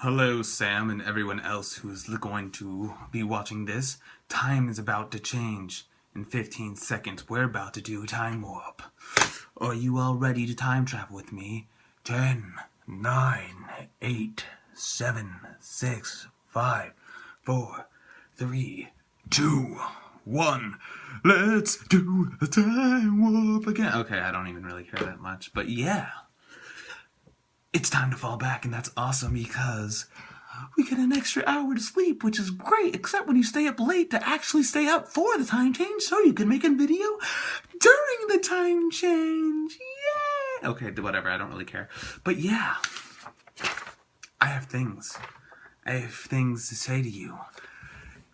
Hello, Sam, and everyone else who's going to be watching this. Time is about to change. In 15 seconds, we're about to do time warp. Are you all ready to time travel with me? 10, 9, 8, 7, 6, 5, 4, 3, 2, 1. Let's do the time warp again. Okay, I don't even really care that much, but yeah. It's time to fall back, and that's awesome because we get an extra hour to sleep, which is great, except when you stay up late to actually stay up for the time change so you can make a video during the time change. Yeah! Okay, whatever, I don't really care. But yeah, I have things to say to you.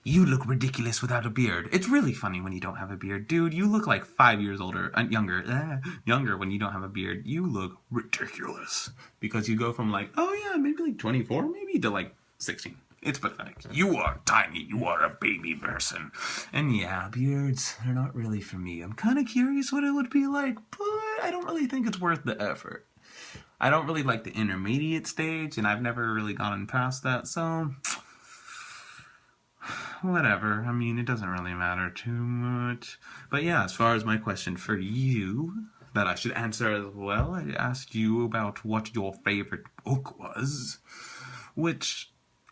You look ridiculous without a beard. It's really funny when you don't have a beard. Dude, you look like 5 years older, younger when you don't have a beard. You look ridiculous. Because you go from like, oh yeah, maybe like 24 maybe, to like 16. It's pathetic. You are tiny. You are a baby person. And yeah, beards are not really for me. I'm kind of curious what it would be like, but I don't really think it's worth the effort. I don't really like the intermediate stage, and I've never really gotten past that, so whatever. I mean, it doesn't really matter too much. But yeah, as far as my question for you, that I should answer as well, I asked you about what your favorite book was. Which,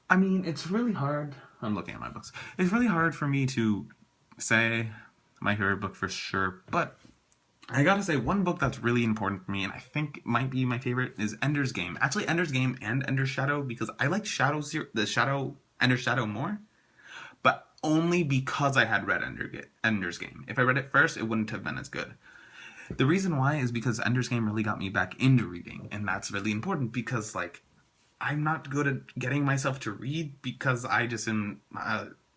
I mean, it's really hard. I'm looking at my books. It's really hard for me to say my favorite book for sure, but I gotta say, one book that's really important for me, and I think might be my favorite, is Ender's Game. Actually, Ender's Game and Ender's Shadow, because I like Ender's Shadow more, but only because I had read Ender's Game. If I read it first, it wouldn't have been as good. The reason why is because Ender's Game really got me back into reading, and that's really important because, like, I'm not good at getting myself to read because I just am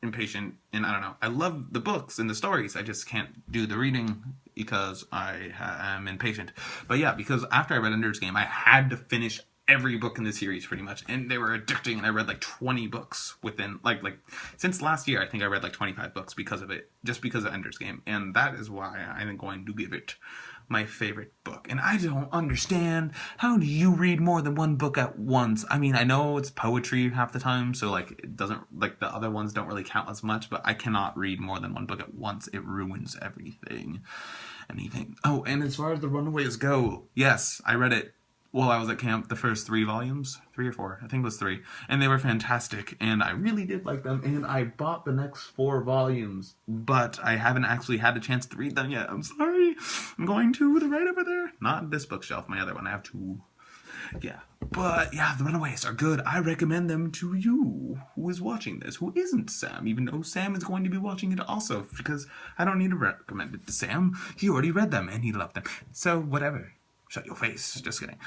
impatient, and I don't know. I love the books and the stories, I just can't do the reading because I am impatient. But yeah, because after I read Ender's Game, I had to finish every book in the series pretty much, and they were addicting, and I read like 20 books within like since last year. I think I read like 25 books because of it, just because of Ender's Game, and that is why I'm going to give it my favorite book. And I don't understand, how do you read more than one book at once? I mean, I know it's poetry half the time, so like it doesn't, like the other ones don't really count as much, but I cannot read more than one book at once. It ruins everything. Oh, and as far as The Runaways go, yes, I read it while I was at camp, the first 3 volumes, 3 or 4, I think it was 3, and they were fantastic, and I really did like them, and I bought the next 4 volumes, but I haven't actually had a chance to read them yet. I'm sorry. I'm going to, they're right over there. Not this bookshelf, my other one. I have 2. Yeah, but yeah, The Runaways are good. I recommend them to you who is watching this, who isn't Sam, even though Sam is going to be watching it also, because I don't need to recommend it to Sam. He already read them, and he loved them. So, whatever. Shut your face. Just kidding.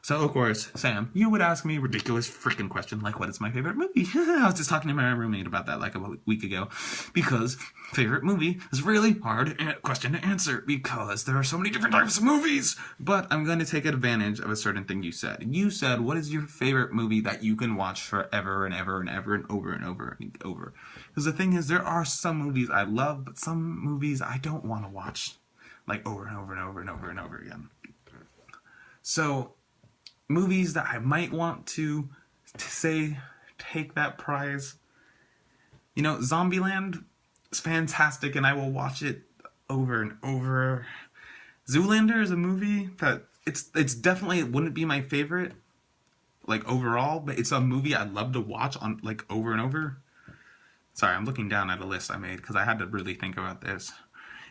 So, of course, Sam, you would ask me a ridiculous freaking question like, what is my favorite movie? I was just talking to my roommate about that like a week ago, because favorite movie is a really hard question to answer because there are so many different types of movies. But I'm going to take advantage of a certain thing you said. You said, what is your favorite movie that you can watch forever and ever and ever and over and over and over? Because the thing is, there are some movies I love, but some movies I don't want to watch like over and over and over and over and over again. So, movies that I might want to say take that prize. You know, Zombieland is fantastic, and I will watch it over and over. Zoolander is a movie that it's definitely, it wouldn't be my favorite, like overall, but it's a movie I'd love to watch on like over and over. Sorry, I'm looking down at a list I made because I had to really think about this.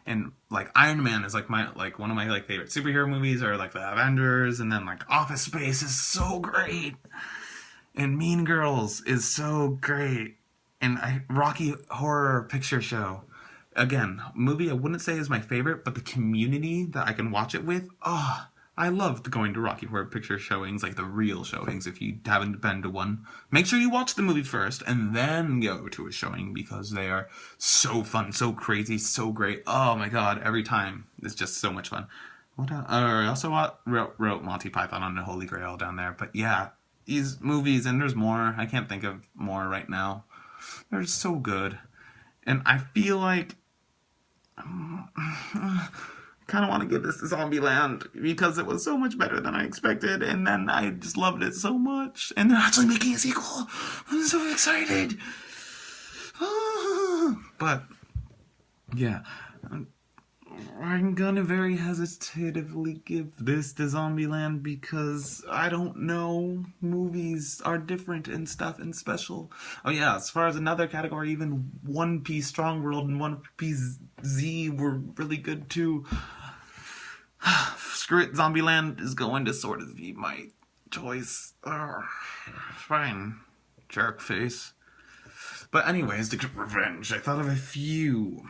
And like Iron Man is like one of my like favorite superhero movies, or like the Avengers, and then like Office Space is so great, and Mean Girls is so great, and Rocky Horror Picture Show, again, movie I wouldn't say is my favorite, but the community that I can watch it with, I loved going to Rocky Horror Picture showings, like the real showings. If you haven't been to one, make sure you watch the movie first and then go to a showing, because they are so fun, so crazy, so great. Oh my god, every time. It's just so much fun. I also wrote Monty Python on the Holy Grail down there. But yeah, these movies, and there's more. I can't think of more right now. They're so good. And I feel like kind of want to give this to Zombieland because it was so much better than I expected, and then I just loved it so much, and they're actually making a sequel. I'm so excited. But yeah, I'm gonna very hesitatively give this to Zombieland because I don't know. Movies are different and stuff and special. Oh yeah, as far as another category, even One Piece Strong World and One Piece Z were really good too. Screw it, Zombieland is going to sort of be my choice. Fine, jerk face. But anyways, to get revenge, I thought of a few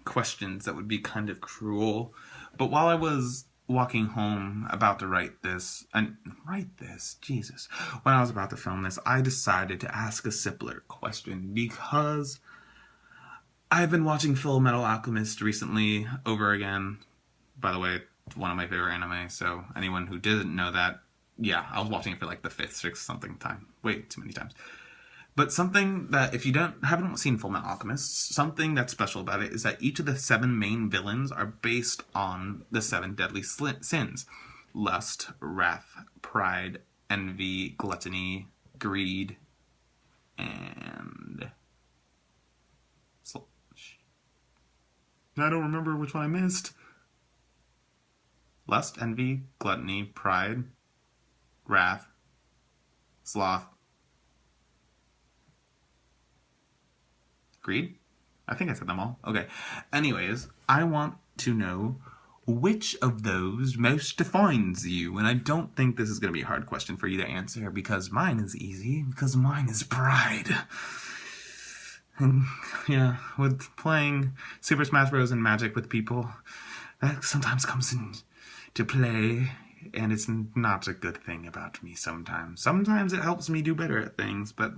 questions that would be kind of cruel. But while I was walking home about to Jesus. When I was about to film this, I decided to ask a simpler question because I've been watching Full Metal Alchemist recently over again. By the way, it's one of my favorite anime, so anyone who didn't know that, yeah, I was watching it for like the 5th, 6th something time. Way too many times. But something that, if you haven't seen Full Metal Alchemist, something that's special about it is that each of the 7 main villains are based on the 7 deadly sins. Lust, wrath, pride, envy, gluttony, greed, and... I don't remember which one I missed. Lust, envy, gluttony, pride, wrath, sloth, greed? I think I said them all. Okay. Anyways, I want to know which of those most defines you. And I don't think this is going to be a hard question for you to answer because mine is easy. Because mine is pride. And yeah, with playing Super Smash Bros. And Magic with people, that sometimes comes into play. And it's not a good thing about me sometimes. Sometimes it helps me do better at things, but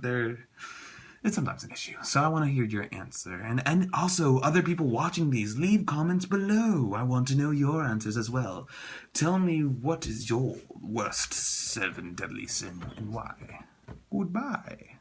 it's sometimes an issue. So I want to hear your answer. And also, other people watching these, leave comments below. I want to know your answers as well. Tell me, what is your worst 7 deadly sin and why? Goodbye.